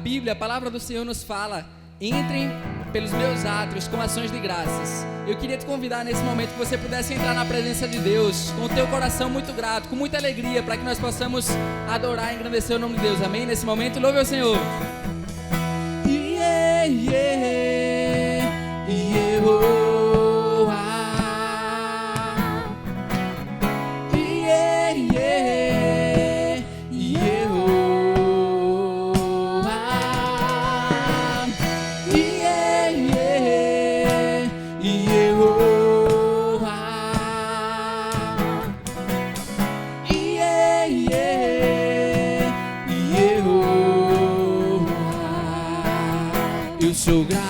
Bíblia, a palavra do Senhor nos fala: entrem pelos meus átrios com ações de graças. Eu queria te convidar nesse momento que você pudesse entrar na presença de Deus com o teu coração muito grato, com muita alegria, para que nós possamos adorar e engrandecer o nome de Deus. Amém? Nesse momento, louve ao Senhor. Yeah, yeah, yeah, oh, ah. Yeah, yeah, yeah, oh, ah. Yeah, yeah, yeah, oh, ah. Yeah, yeah, yeah, oh, ah. Eu sou grato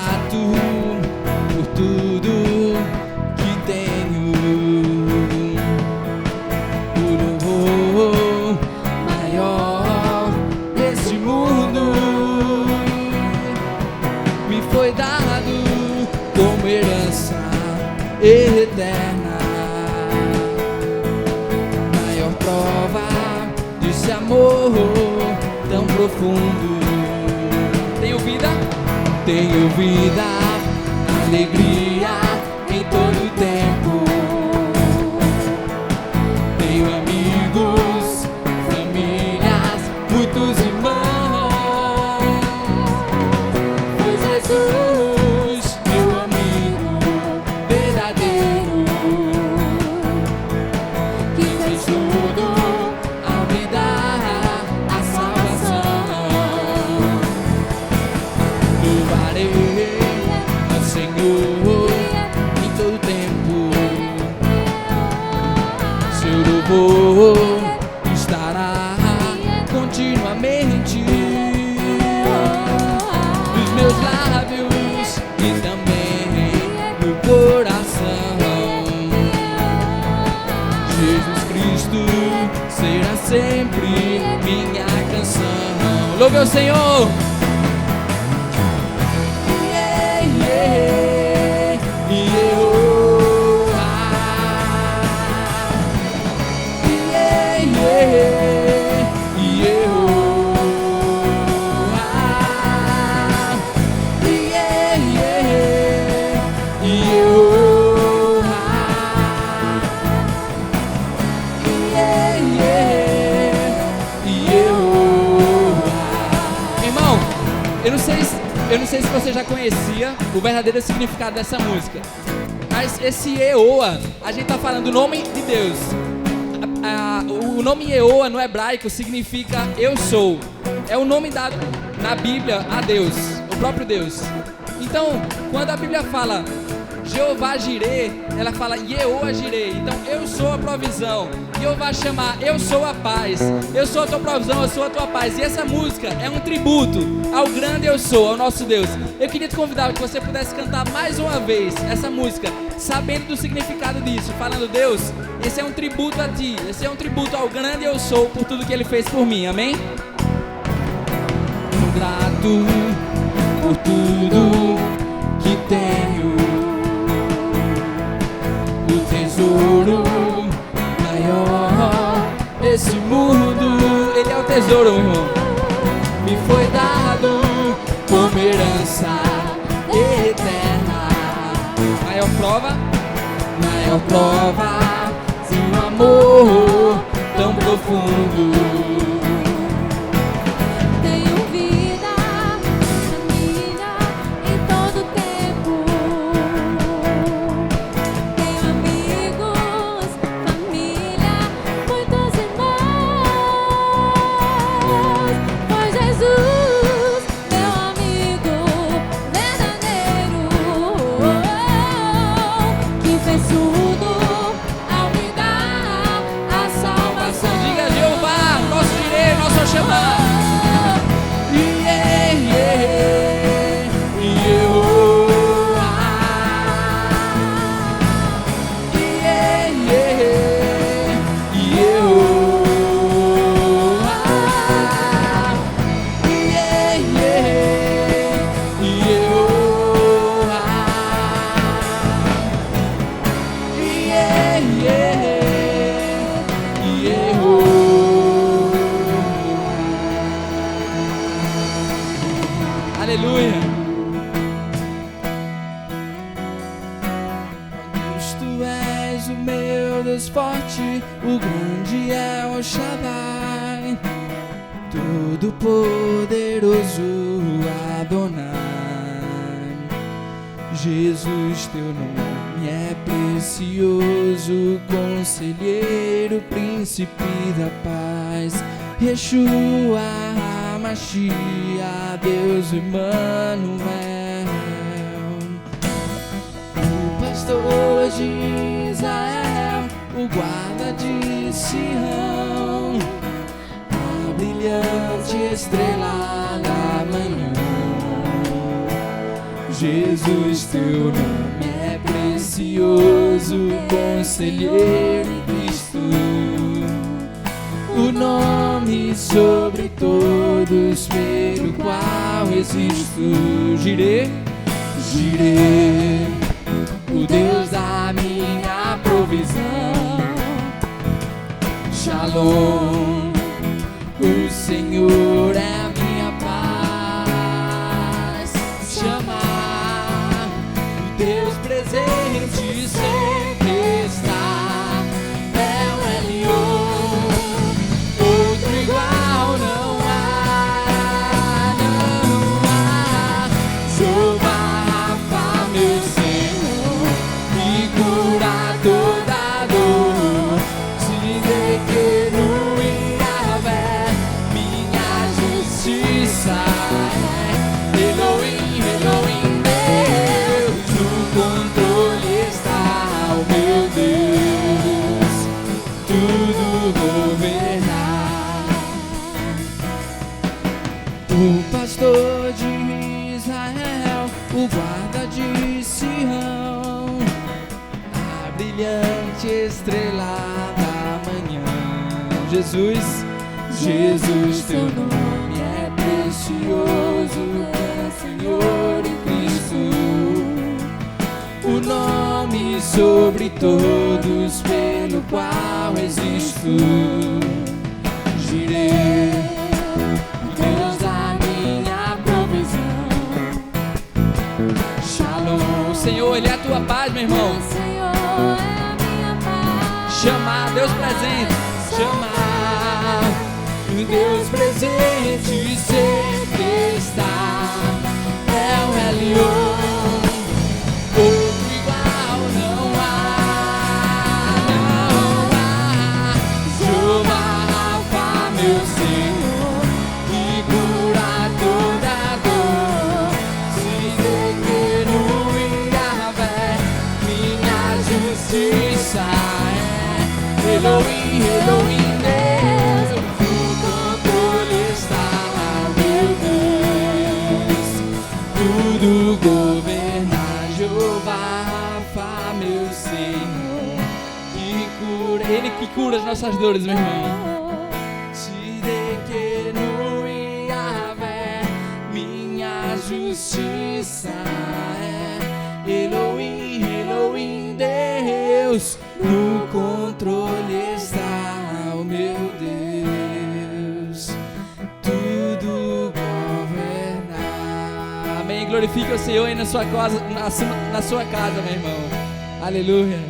por tudo que tenho, por amor maior desse mundo. Me foi dado como herança eterna, maior prova desse amor tão profundo. Tenho vida? Tenho vida, alegria em todo tempo. Tenho amigos, famílias, muitos irmãos. Foi Jesus, meu amigo verdadeiro, que fez tudo ao me dar a salvação. Louvarei ao Senhor em todo tempo. Seu louvor estará continuamente nos meus lábios e também no coração. Jesus Cristo será sempre minha canção. Louve ao Senhor. Irmão, eu não sei se você já conhecia o verdadeiro significado dessa música, mas esse Yehoah, a gente tá falando o nome de Deus. O nome Yehoah no hebraico significa eu sou. É o nome dado na Bíblia a Deus, o próprio Deus. Então, quando a Bíblia fala Jeová Jireh, ela fala Yehoah Jireh. Então, eu sou a provisão. Jeová chamar, eu sou a paz. Eu sou a tua provisão, eu sou a tua paz. E essa música é um tributo ao grande eu sou, ao nosso Deus. Eu queria te convidar que você pudesse cantar mais uma vez essa música, sabendo do significado disso, falando: Deus, esse é um tributo a ti, esse é um tributo ao grande eu sou por tudo que ele fez por mim. Amém? Grato por tudo que tenho, o tesouro maior desse mundo. Ele é o tesouro, meu irmão. Me foi dado como herança eterna, maior prova de um amor tão profundo. Jesus, tu és o meu Deus forte, o grande é o Shaddai, todo poderoso Adonai. Jesus, teu nome é precioso, conselheiro, príncipe da paz, Yeshua HaMashiach, Deus Emmanuel. O pastor de Israel, o guarda de Sião, a brilhante estrela da manhã. Jesus, teu nome é precioso, conselheiro em Cristo, o nome sobre todos pelo qual existo. Jireh, Jireh, o Deus da minha provisão. Shalom, o Senhor é a minha paz. Chama o Deus presente, sempre está. É o Elion, outro igual não há, não há. Jeová Rafa, meu Senhor, que cura toda dor. Se pequeno e Yahvé, minha justiça é. Elohim, Elohim, Deus, no controle está o meu Deus, tudo governar. O pastor de Israel, o guarda de Sião, a brilhante estrela da manhã. Jesus, Jesus, teu nome é precioso, Senhor em Cristo, o nome sobre todos pelo qual existo. Jireh, Deus da minha provisão. Shalom, o Senhor, Ele é a tua paz, meu irmão. O Senhor é a minha paz. Chamar Deus presente, chamar Deus presente, sempre está. É o Elion, outro igual não há, não há. Jeová Rafa, meu Senhor, que cura toda dor. Se pequeno e Yahvé, minha justiça é. Elohim, Elohim, Deus, no controle está, meu Deus, tudo governa. Jeová Rafa, meu Senhor, que cura, Ele que cura as nossas dores, meu irmão. Se pequeno e Yahvé, minha justiça é. Elohim, Elohim, Deus, no controle está o meu Deus, tudo governar. Amém. Glorifica o Senhor aí na sua casa, na sua casa, meu irmão. Aleluia.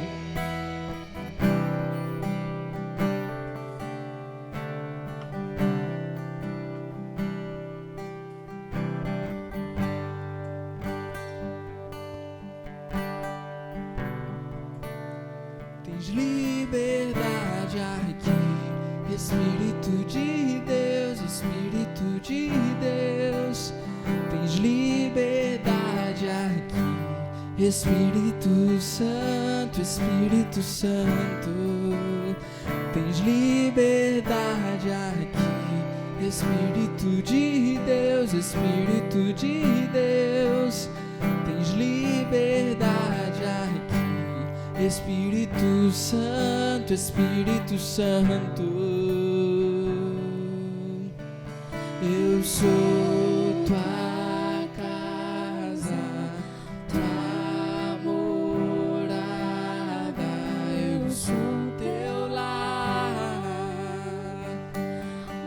Tens liberdade aqui, Espírito de Deus, Espírito de Deus. Tens liberdade aqui, Espírito Santo, Espírito Santo. Tens liberdade aqui, Espírito de Deus, Espírito de Deus. Tens liberdade aqui, Espírito Santo, Espírito Santo. Eu sou tua casa, tua morada. Eu sou teu lar.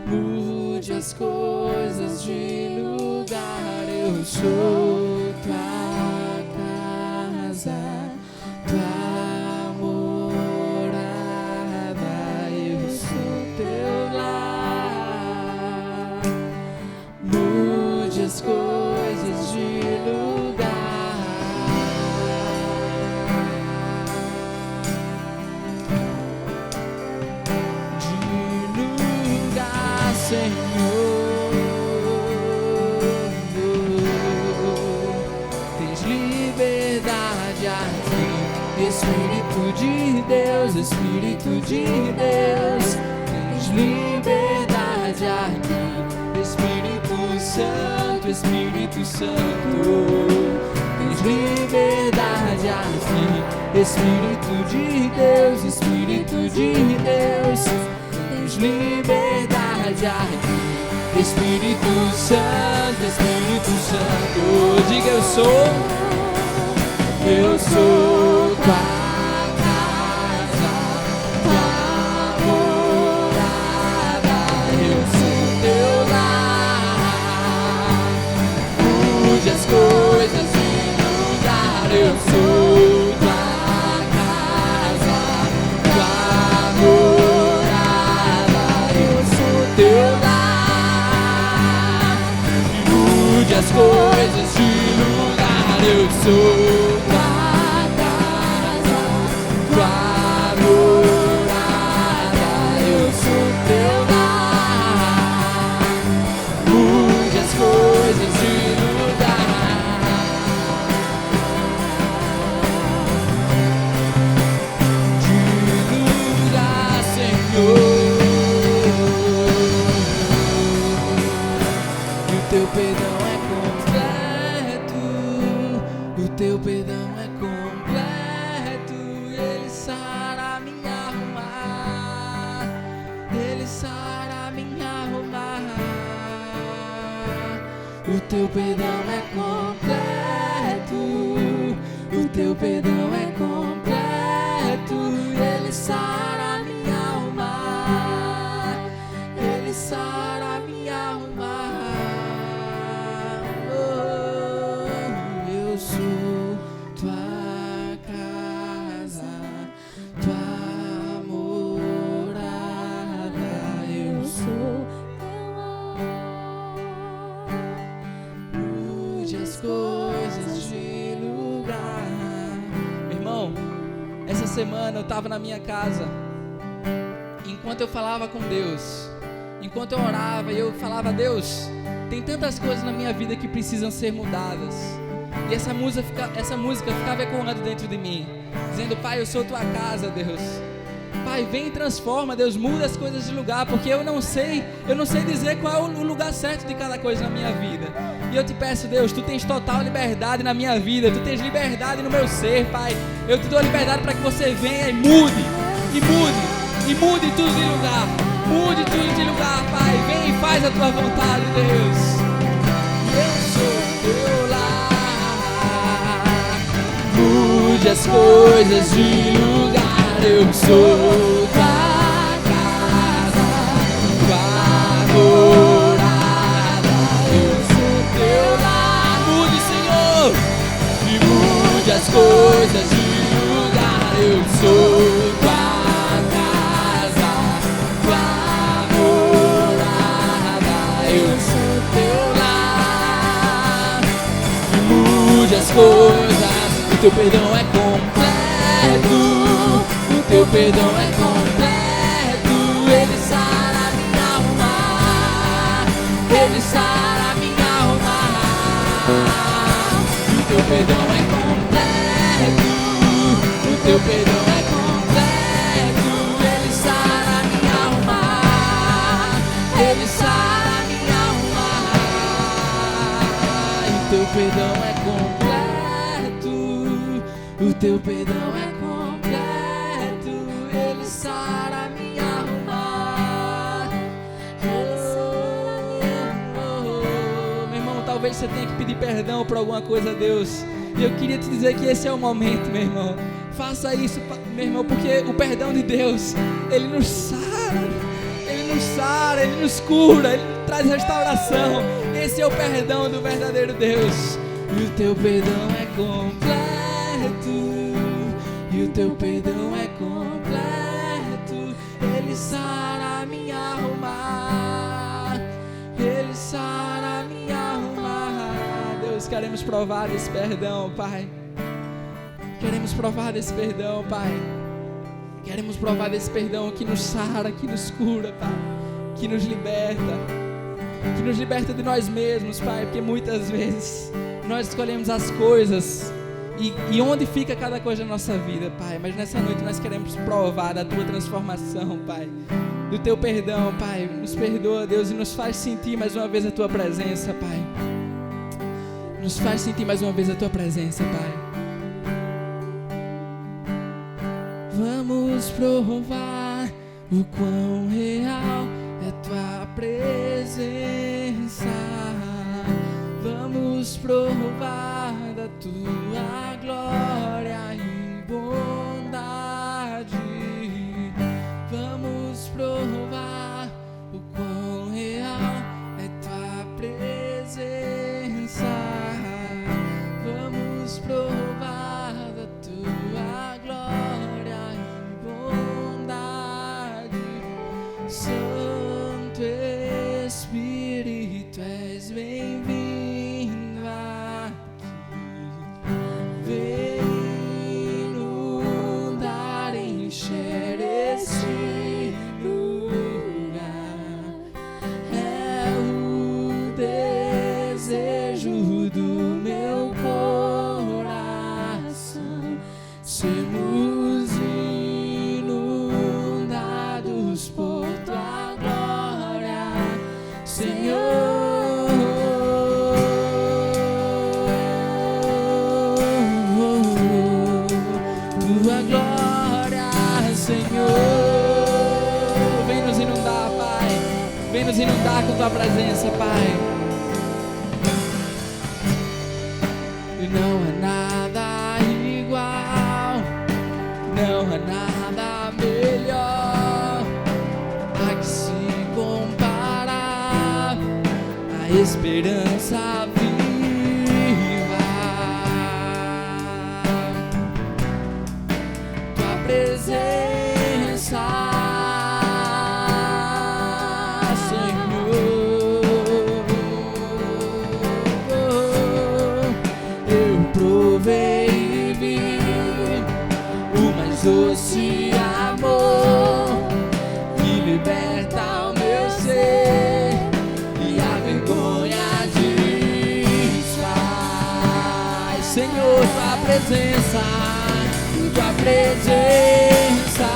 Mude as coisas de lugar. Eu sou tua casa, tua Espírito de Deus, Espírito de Deus, tens liberdade aqui. Espírito Santo, Espírito Santo, tens liberdade aqui. Espírito de Deus, Espírito de Deus, tens liberdade aqui. Espírito Santo, Espírito Santo, diga eu sou tua casa, tua morada, eu sou teu lar. Mude as coisas de lugar, eu sou tua casa, tua morada, eu sou teu lar. Mude as coisas de lugar, eu sou teu perdão é completo, o teu perdão é completo, ele sara minha alma, ele sara minha alma. Oh, eu sou tua casa, tua morada, eu sou coisas de lugar. Meu irmão, essa semana eu estava na minha casa, enquanto eu falava com Deus, enquanto eu orava e eu falava: Deus, tem tantas coisas na minha vida que precisam ser mudadas. E essa música ficava ecoando dentro de mim, dizendo: Pai, eu sou tua casa, Deus. Pai, vem e transforma, Deus, muda as coisas de lugar, porque eu não sei dizer qual é o lugar certo de cada coisa na minha vida. E eu te peço, Deus, tu tens total liberdade na minha vida, tu tens liberdade no meu ser, Pai. Eu te dou liberdade para que você venha e mude tudo de lugar. Mude tudo de lugar, Pai. Vem e faz a tua vontade, Deus. Eu sou teu lar. Mude as coisas de lugar. Eu sou tua casa, tua morada, eu sou teu lar. Mude, Senhor, e mude as coisas de lugar. Eu sou tua casa, tua morada, eu sou teu lar. E mude as coisas, o teu perdão é completo. Teu perdão é completo, ele sara minha alma, ele sara minha alma. O teu perdão é completo, o teu perdão é completo, ele sara minha alma, ele sara minha alma. O teu perdão é completo, o teu perdão é completo. Sara minha alma. Meu irmão, talvez você tenha que pedir perdão por alguma coisa a Deus. E eu queria te dizer que esse é o momento, meu irmão. Faça isso, meu irmão, porque o perdão de Deus, ele nos sara, ele nos cura, ele traz restauração. Esse é o perdão do verdadeiro Deus. E o teu perdão é completo, e o teu perdão é completo. Ele sara minha alma, ele sara minha alma. Deus, queremos provar desse perdão, Pai. Queremos provar desse perdão, Pai. Queremos provar desse perdão que nos sara, que nos cura, Pai. Que nos liberta de nós mesmos, Pai. Porque muitas vezes nós escolhemos as coisas e onde fica cada coisa na nossa vida, Pai. Mas nessa noite nós queremos provar da Tua transformação, Pai, do Teu perdão, Pai. Nos perdoa, Deus, e nos faz sentir mais uma vez a Tua presença, Pai. Nos faz sentir mais uma vez a Tua presença, Pai. Vamos provar o quão real é Tua presença. Vamos provar da Tua glória e bondade. Vamos provar o quão real é Tua presença. Vamos provar da Tua glória e bondade. Santo Espírito, és bem-vindo aqui. Vem inundar, encher este lugar. É o desejo do meu coração. Sermos inundados por Tua glória, Senhor. Tua glória, Senhor. Vem nos inundar, Pai. Vem nos inundar com Tua presença, Pai. E não há nada igual, não há nada melhor a que se comparar a esperança viva. Tua presença, Senhor. Eu provei e vi o mais doce amor que liberta o meu ser e a vergonha desfaz. Senhor, Tua presença, Tua presença.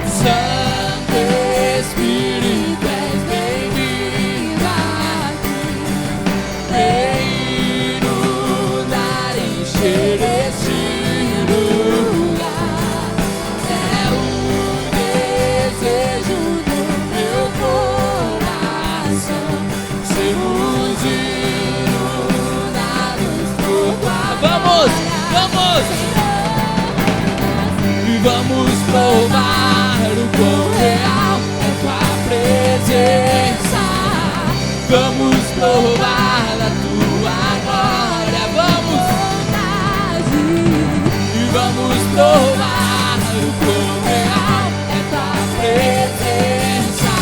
Santo Espírito, és bem-vindo aqui. Vem inundar, encher este lugar. É o desejo do meu coração. Sermos inundados por Tua glória. E vamos provar o quão real é Tua presença. Vamos provar da Tua glória. E vamos provar o quão real é Tua presença.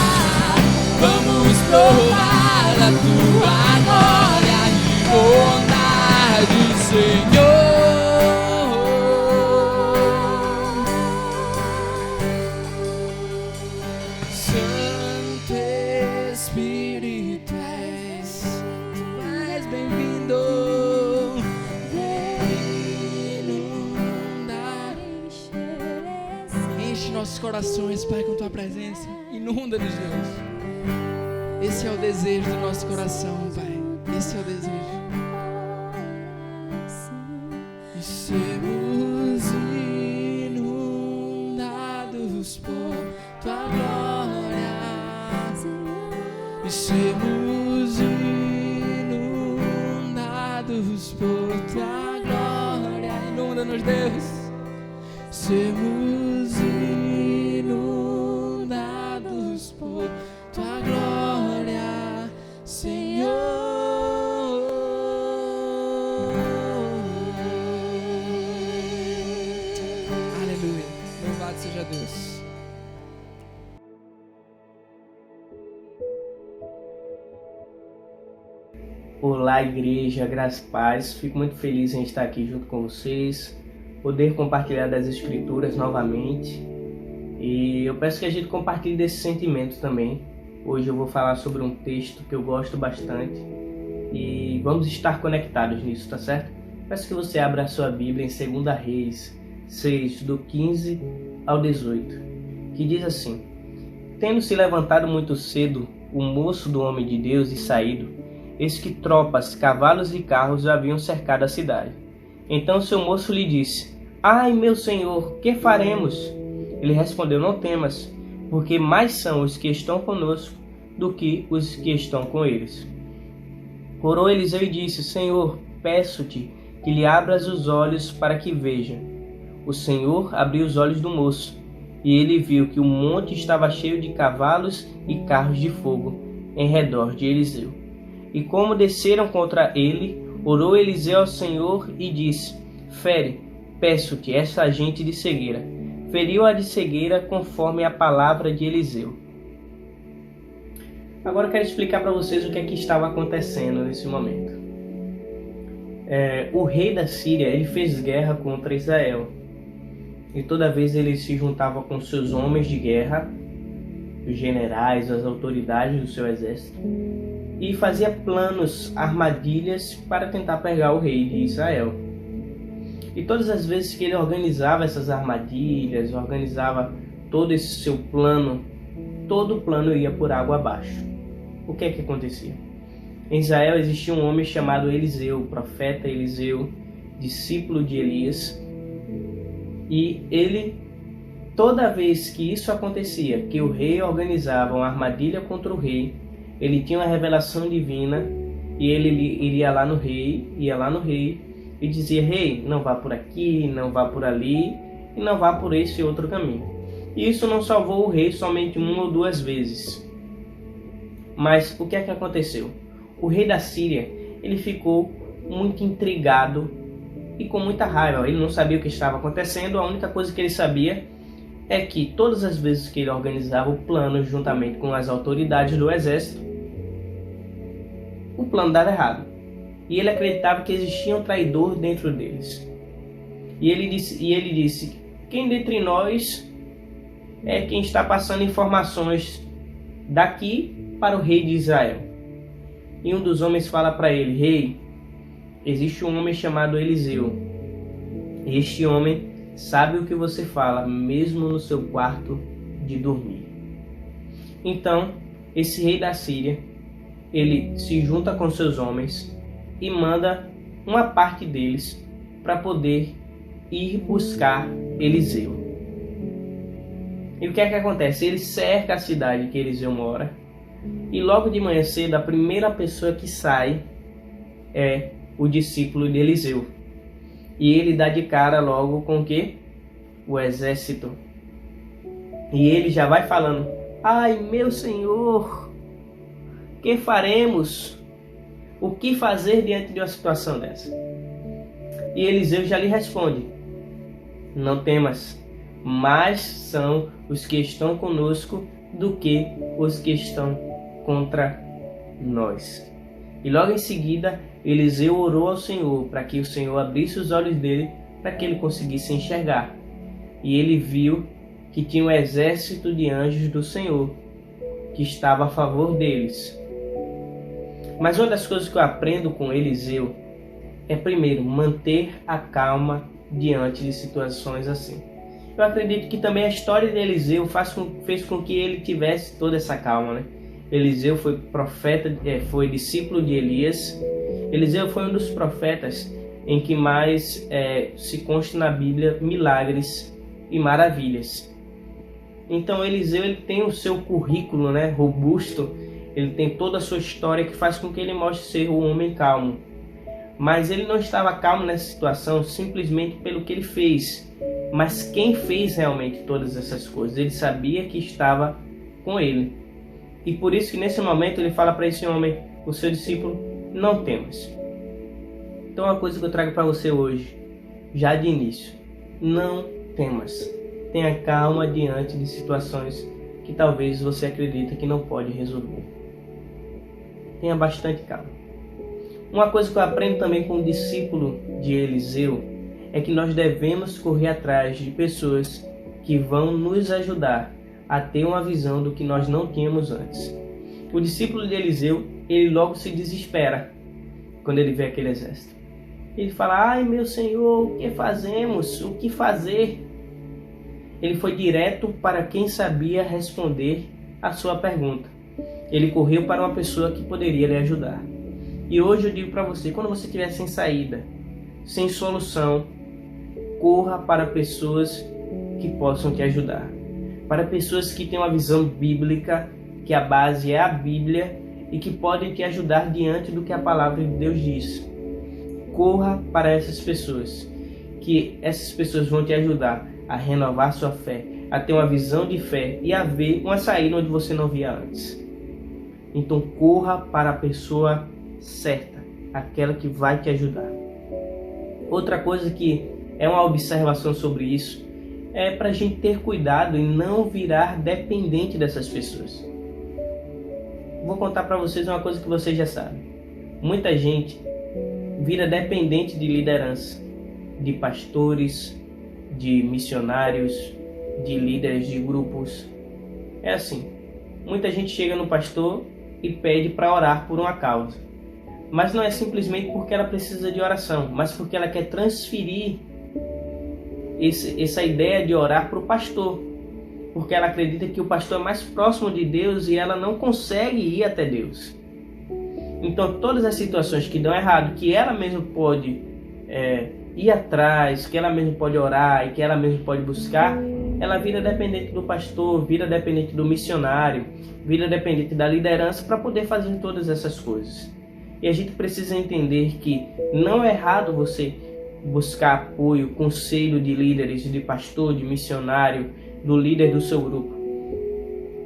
Vamos provar da Tua glória e bondade, Senhor. Santo Espírito, és bem-vindo. Vem inundar, enche nossos corações, Pai, com Tua presença. Inunda-nos, Deus. Esse é o desejo do nosso coração, Pai. Esse é o desejo. E sermos inundados por Tua glória. E sermos inundados por Tua glória. Inunda-nos, Deus. Sermos inundados por Tua glória, Senhor. Aleluia. Louvado seja Deus. Olá, igreja, graça e paz. Fico muito feliz em estar aqui junto com vocês, poder compartilhar das Escrituras novamente. E eu peço que a gente compartilhe desse sentimento também, Hoje eu vou falar sobre um texto que eu gosto bastante e vamos estar conectados nisso, tá certo? Peço que você abra a sua Bíblia em 2 Reis 6, do 15 ao 18, que diz assim: Tendo se levantado muito cedo o moço do homem de Deus e saído, eis que tropas, cavalos e carros haviam cercado a cidade. Então seu moço lhe disse: Ai, meu senhor, que faremos? Ele respondeu: Não temas, porque mais são os que estão conosco do que os que estão com eles. Orou Eliseu e disse: Senhor, peço-te que lhe abras os olhos para que veja. O Senhor abriu os olhos do moço, e ele viu que o monte estava cheio de cavalos e carros de fogo em redor de Eliseu. E como desceram contra ele, orou Eliseu ao Senhor e disse: Fere, peço-te, essa gente de cegueira. Feriu-a de cegueira conforme a palavra de Eliseu. Agora eu quero explicar para vocês o que é que estava acontecendo nesse momento. O rei da Síria, ele fez guerra contra Israel. E toda vez ele se juntava com seus homens de guerra, os generais, as autoridades do seu exército, e fazia planos, armadilhas para tentar pegar o rei de Israel. E todas as vezes que ele organizava essas armadilhas, organizava todo esse seu plano, todo o plano ia por água abaixo. O que é que acontecia? Em Israel existia um homem chamado Eliseu, o profeta Eliseu, discípulo de Elias. E ele, toda vez que isso acontecia, que o rei organizava uma armadilha contra o rei, ele tinha uma revelação divina e ele ia lá no rei, e dizia: Rei, não vá por aqui, não vá por ali, e não vá por esse outro caminho. E isso não salvou o rei somente 1 ou 2 vezes. Mas o que é que aconteceu? O rei da Síria, ele ficou muito intrigado e com muita raiva. Ele não sabia o que estava acontecendo. A única coisa que ele sabia é que todas as vezes que ele organizava o plano juntamente com as autoridades do exército, o plano dava errado. E ele acreditava que existia um traidor dentro deles. E ele disse: quem dentre nós é quem está passando informações daqui para o rei de Israel? E um dos homens fala para ele: Rei, existe um homem chamado Eliseu. Este homem sabe o que você fala, mesmo no seu quarto de dormir. Então, esse rei da Síria, ele se junta com seus homens e manda uma parte deles para poder ir buscar Eliseu. E o que é que acontece? Ele cerca a cidade que Eliseu mora, e logo de manhã cedo a primeira pessoa que sai é o discípulo de Eliseu. E ele dá de cara logo com o quê? O exército. E ele já vai falando: Ai, meu senhor, que faremos? O que fazer diante de uma situação dessa? E Eliseu já lhe responde: Não temas, mais são os que estão conosco do que os que estão contra nós. E logo em seguida, Eliseu orou ao Senhor para que o Senhor abrisse os olhos dele para que ele conseguisse enxergar. E ele viu que tinha um exército de anjos do Senhor que estava a favor deles. Mas uma das coisas que eu aprendo com Eliseu é, primeiro, manter a calma diante de situações assim. Eu acredito que também a história de Eliseu fez com que ele tivesse toda essa calma, né? Eliseu foi profeta, foi discípulo de Elias. Eliseu foi um dos profetas em que mais se consta na Bíblia milagres e maravilhas. Então Eliseu, ele tem o seu currículo, né, robusto. Ele tem toda a sua história que faz com que ele mostre ser um homem calmo. Mas ele não estava calmo nessa situação simplesmente pelo que ele fez, mas quem fez realmente todas essas coisas. Ele sabia que estava com ele. E por isso que nesse momento ele fala para esse homem, o seu discípulo: não temas. Então uma coisa que eu trago para você hoje, já de início: não temas. Tenha calma diante de situações que talvez você acredita que não pode resolver. Tenha bastante calma. Uma coisa que eu aprendo também com o discípulo de Eliseu é que nós devemos correr atrás de pessoas que vão nos ajudar a ter uma visão do que nós não tínhamos antes. O discípulo de Eliseu, ele logo se desespera quando ele vê aquele exército. Ele fala: ai meu Senhor, o que fazemos? O que fazer? Ele foi direto para quem sabia responder a sua pergunta. Ele correu para uma pessoa que poderia lhe ajudar. E hoje eu digo para você, quando você estiver sem saída, sem solução, corra para pessoas que possam te ajudar. Para pessoas que têm uma visão bíblica, que a base é a Bíblia e que podem te ajudar diante do que a palavra de Deus diz. Corra para essas pessoas, que essas pessoas vão te ajudar a renovar sua fé, a ter uma visão de fé e a ver uma saída onde você não via antes. Então corra para a pessoa certa, aquela que vai te ajudar. Outra coisa que é uma observação sobre isso é para a gente ter cuidado em não virar dependente dessas pessoas. Vou contar para vocês uma coisa que vocês já sabem. Muita gente vira dependente de liderança, de pastores, de missionários, de líderes de grupos. É assim, muita gente chega no pastor e pede para orar por uma causa. Mas não é simplesmente porque ela precisa de oração, mas porque ela quer transferir essa ideia de orar para o pastor. Porque ela acredita que o pastor é mais próximo de Deus e ela não consegue ir até Deus. Então todas as situações que dão errado, que ela mesma pode ir atrás, que ela mesma pode orar e que ela mesma pode buscar, ela vira dependente do pastor, vira dependente do missionário, vira dependente da liderança para poder fazer todas essas coisas. E a gente precisa entender que não é errado você buscar apoio, conselho de líderes, de pastor, de missionário, do líder do seu grupo.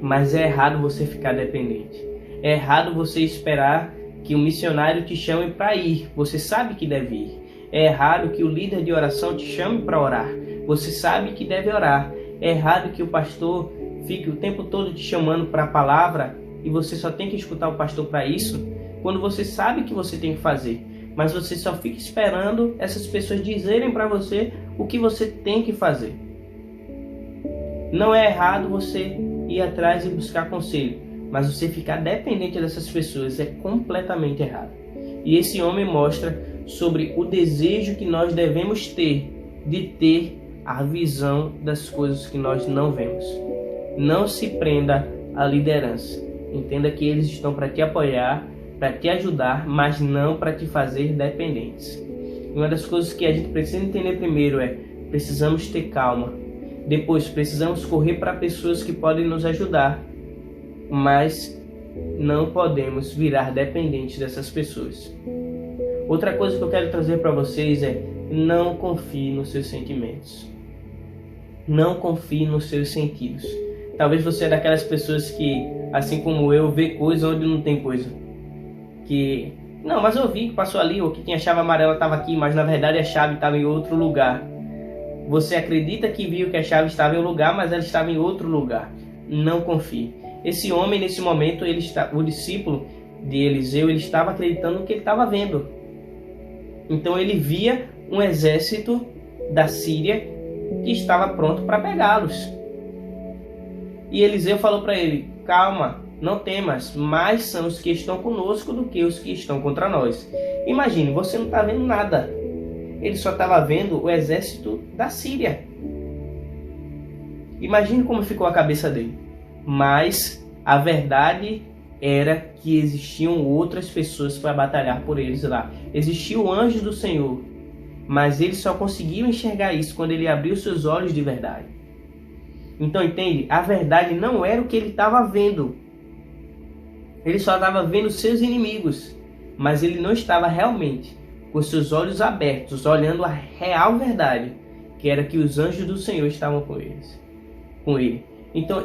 Mas é errado você ficar dependente. É errado você esperar que o missionário te chame para ir. Você sabe que deve ir. É errado que o líder de oração te chame para orar. Você sabe que deve orar. É errado que o pastor fique o tempo todo te chamando para a palavra e você só tem que escutar o pastor para isso, quando você sabe que você tem que fazer. Mas você só fica esperando essas pessoas dizerem para você o que você tem que fazer. Não é errado você ir atrás e buscar conselho, mas você ficar dependente dessas pessoas é completamente errado. E esse homem mostra sobre o desejo que nós devemos ter de ter a visão das coisas que nós não vemos. Não se prenda à liderança. Entenda que eles estão para te apoiar, para te ajudar, mas não para te fazer dependentes. E uma das coisas que a gente precisa entender primeiro é: precisamos ter calma. Depois, precisamos correr para pessoas que podem nos ajudar, mas não podemos virar dependentes dessas pessoas. Outra coisa que eu quero trazer para vocês é: não confie nos seus sentimentos. Não confie nos seus sentidos. Talvez você é daquelas pessoas que, assim como eu, vê coisa onde não tem coisa. Que, não, mas eu vi que passou ali, ou que tinha a chave amarela estava aqui, mas na verdade a chave estava em outro lugar. Você acredita que viu que a chave estava em um lugar, mas ela estava em outro lugar. Não confie. Esse homem, nesse momento, o discípulo de Eliseu, ele estava acreditando no que ele estava vendo. Então ele via um exército da Síria que estava pronto para pegá-los. E Eliseu falou para ele: calma, não temas, mais são os que estão conosco do que os que estão contra nós. Imagine, você não está vendo nada. Ele só estava vendo o exército da Síria. Imagine como ficou a cabeça dele. Mas a verdade era que existiam outras pessoas para batalhar por eles lá. Existia o anjo do Senhor, mas ele só conseguiu enxergar isso quando ele abriu seus olhos de verdade. Então entende? A verdade não era o que ele estava vendo. Ele só estava vendo seus inimigos, mas ele não estava realmente com seus olhos abertos, olhando a real verdade, que era que os anjos do Senhor estavam com ele. Então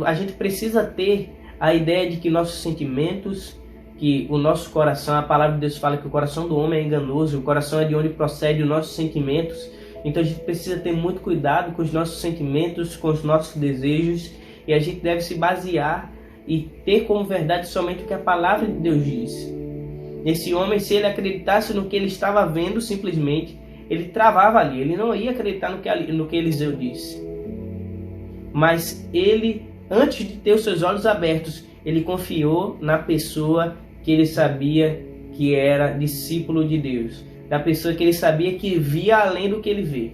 a gente precisa ter a ideia de que nossos sentimentos, que o nosso coração, a palavra de Deus fala que o coração do homem é enganoso, o coração é de onde procede os nossos sentimentos. Então a gente precisa ter muito cuidado com os nossos sentimentos, com os nossos desejos, e a gente deve se basear e ter como verdade somente o que a palavra de Deus diz. Esse homem, se ele acreditasse no que ele estava vendo, simplesmente, ele travava ali, ele não ia acreditar no que Eliseu disse. Mas ele, antes de ter os seus olhos abertos, Ele confiou na pessoa que ele sabia que era discípulo de Deus, da pessoa que ele sabia que via além do que ele vê.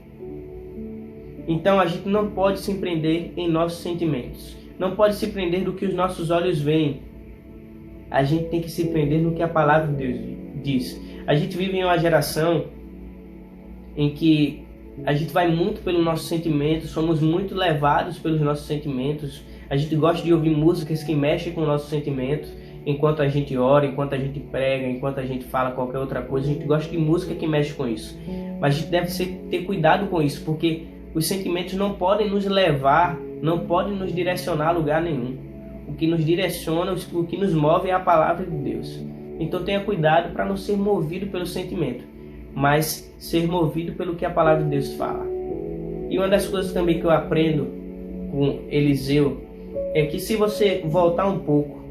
Então a gente não pode se prender em nossos sentimentos, não pode se prender do que os nossos olhos veem. A gente tem que se prender no que a palavra de Deus diz. A gente vive em uma geração em que a gente vai muito pelos nossos sentimentos, somos muito levados pelos nossos sentimentos. A gente gosta de ouvir músicas que mexem com os nossos sentimentos. Enquanto a gente ora, enquanto a gente prega, enquanto a gente fala qualquer outra coisa, a gente gosta de música que mexe com isso. Mas a gente deve ter cuidado com isso, porque os sentimentos não podem nos levar, não podem nos direcionar a lugar nenhum. O que nos direciona, o que nos move é a palavra de Deus. Então tenha cuidado para não ser movido pelo sentimento, mas ser movido pelo que a palavra de Deus fala. E uma das coisas também que eu aprendo com Eliseu é que, se você voltar um pouco,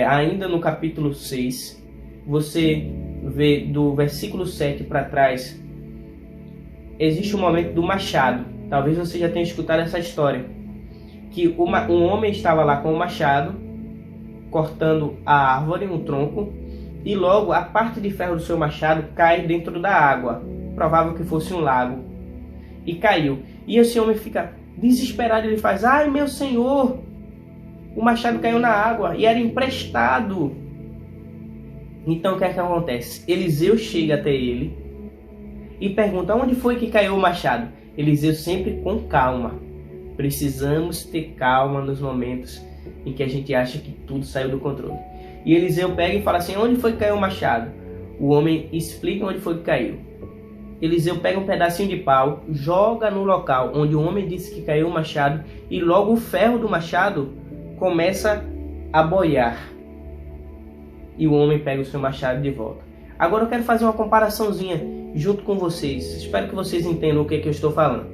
ainda no capítulo 6, você vê do versículo 7 para trás, existe um momento do machado. Talvez você já tenha escutado essa história, que um homem estava lá com o machado, cortando a árvore, um tronco, e logo a parte de ferro do seu machado cai dentro da água, provável que fosse um lago, e caiu. E esse homem fica desesperado, ele faz: ai meu senhor, o machado caiu na água e era emprestado. Então o que é que acontece? Eliseu chega até ele e pergunta: onde foi que caiu o machado? Eliseu sempre com calma. Precisamos ter calma nos momentos em que a gente acha que tudo saiu do controle. E Eliseu pega e fala assim: onde foi que caiu o machado? O homem explica onde foi que caiu. Eliseu pega um pedacinho de pau, joga no local onde o homem disse que caiu o machado, e logo o ferro do machado começa a boiar. E o homem pega o seu machado de volta. Agora eu quero fazer uma comparaçãozinha junto com vocês. Espero que vocês entendam o que eu estou falando.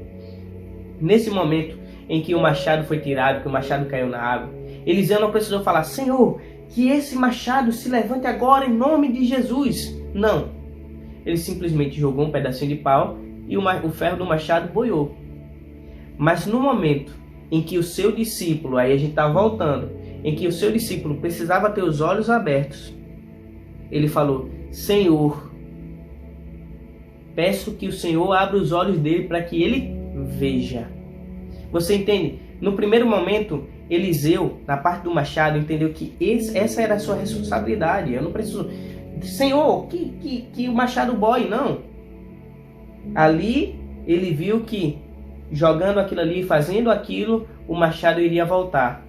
Nesse momento em que o machado foi tirado, que o machado caiu na água, Eliseu não precisou falar: Senhor, que esse machado se levante agora em nome de Jesus. Não. Ele simplesmente jogou um pedacinho de pau e o ferro do machado boiou. Mas no momento em que o seu discípulo, aí a gente está voltando, em que o seu discípulo precisava ter os olhos abertos, ele falou: Senhor, peço que o Senhor abra os olhos dele para que ele veja. Você entende? No primeiro momento, Eliseu, na parte do machado, entendeu que essa era a sua responsabilidade. Eu não preciso, Senhor, que o machado boie, não. Ali ele viu que jogando aquilo ali, fazendo aquilo, o machado iria voltar.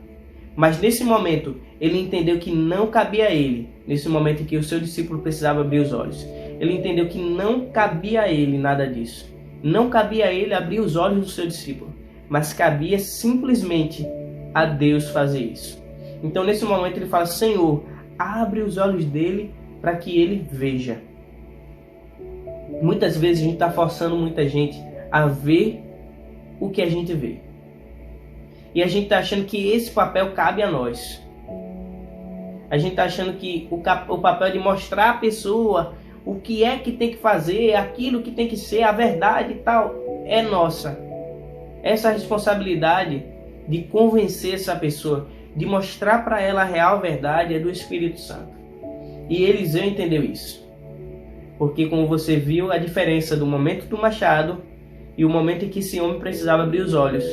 Mas nesse momento, ele entendeu que não cabia a ele, nesse momento em que o seu discípulo precisava abrir os olhos. Ele entendeu que não cabia a ele nada disso. Não cabia a ele abrir os olhos do seu discípulo, mas cabia simplesmente a Deus fazer isso. Então nesse momento ele fala: Senhor, abre os olhos dele para que ele veja. Muitas vezes a gente está forçando muita gente a ver o que a gente vê. E a gente está achando que esse papel cabe a nós. A gente está achando que o papel de mostrar à pessoa o que é que tem que fazer, aquilo que tem que ser, a verdade e tal, é nossa. Essa responsabilidade de convencer essa pessoa, de mostrar para ela a real verdade, é do Espírito Santo. E Eliseu entendeu isso. Porque, como você viu, a diferença do momento do machado e o momento em que esse homem precisava abrir os olhos,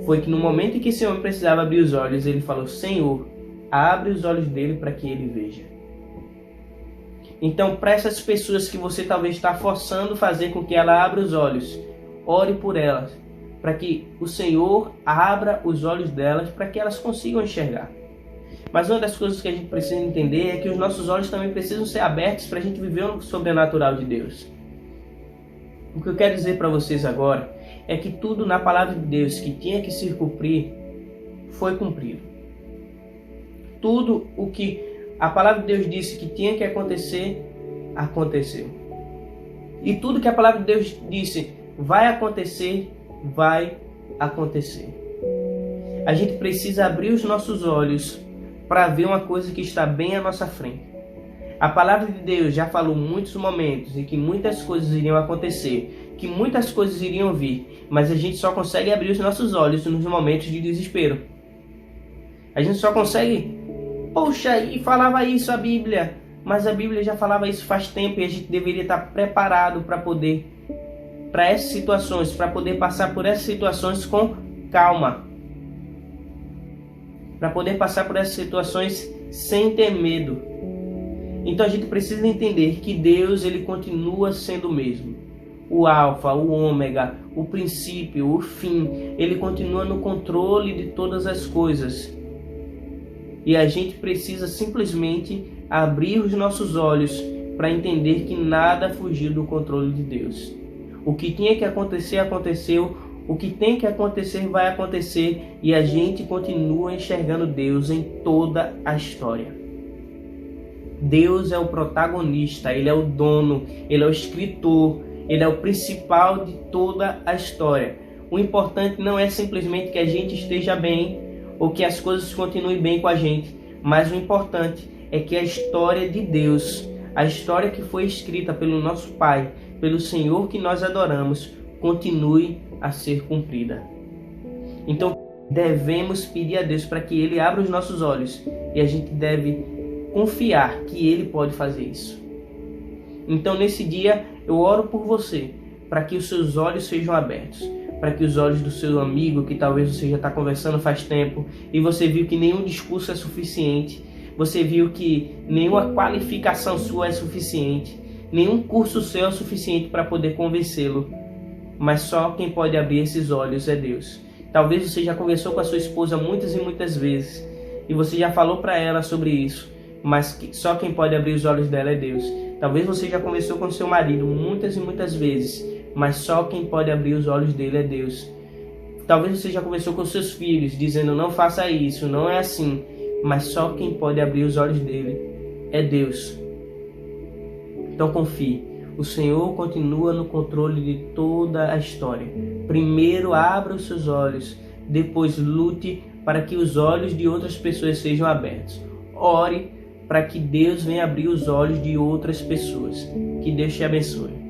foi que no momento em que esse homem precisava abrir os olhos, ele falou: Senhor, abre os olhos dele para que ele veja. Então, para essas pessoas que você talvez está forçando fazer com que ela abra os olhos, ore por elas, para que o Senhor abra os olhos delas, para que elas consigam enxergar. Mas uma das coisas que a gente precisa entender é que os nossos olhos também precisam ser abertos para a gente viver o sobrenatural de Deus. O que eu quero dizer para vocês agora é que tudo na palavra de Deus que tinha que se cumprir, foi cumprido. Tudo o que a palavra de Deus disse que tinha que acontecer, aconteceu. E tudo que a palavra de Deus disse vai acontecer, vai acontecer. A gente precisa abrir os nossos olhos para ver uma coisa que está bem à nossa frente. A palavra de Deus já falou muitos momentos em que muitas coisas iriam acontecer, que muitas coisas iriam vir, mas a gente só consegue abrir os nossos olhos nos momentos de desespero. A gente só consegue Poxa, e falava isso a Bíblia, mas a Bíblia já falava isso faz tempo e a gente deveria estar preparado para essas situações, para poder passar por essas situações com calma, para poder passar por essas situações sem ter medo. Então a gente precisa entender que Deus, ele continua sendo o mesmo. O alfa, o ômega, o princípio, o fim, ele continua no controle de todas as coisas. E a gente precisa simplesmente abrir os nossos olhos para entender que nada fugiu do controle de Deus. O que tinha que acontecer, aconteceu. O que tem que acontecer, vai acontecer. E a gente continua enxergando Deus em toda a história. Deus é o protagonista, Ele é o dono, Ele é o escritor, Ele é o principal de toda a história. O importante não é simplesmente que a gente esteja bem ou que as coisas continuem bem com a gente, mas o importante é que a história de Deus, a história que foi escrita pelo nosso Pai, pelo Senhor que nós adoramos, continue a ser cumprida. Então devemos pedir a Deus para que Ele abra os nossos olhos e a gente deve confiar que Ele pode fazer isso. Então nesse dia eu oro por você, para que os seus olhos sejam abertos, para que os olhos do seu amigo, que talvez você já está conversando faz tempo, e você viu que nenhum discurso é suficiente, você viu que nenhuma qualificação sua é suficiente, nenhum curso seu é suficiente para poder convencê-lo, mas só quem pode abrir esses olhos é Deus. Talvez você já conversou com a sua esposa muitas e muitas vezes, e você já falou para ela sobre isso, mas só quem pode abrir os olhos dela é Deus. Talvez você já conversou com seu marido muitas e muitas vezes, mas só quem pode abrir os olhos dele é Deus. Talvez você já conversou com seus filhos, dizendo não faça isso, não é assim, mas só quem pode abrir os olhos dele é Deus. Então confie, o Senhor continua no controle de toda a história. Primeiro abra os seus olhos, depois lute para que os olhos de outras pessoas sejam abertos. Ore para que Deus venha abrir os olhos de outras pessoas. Que Deus te abençoe.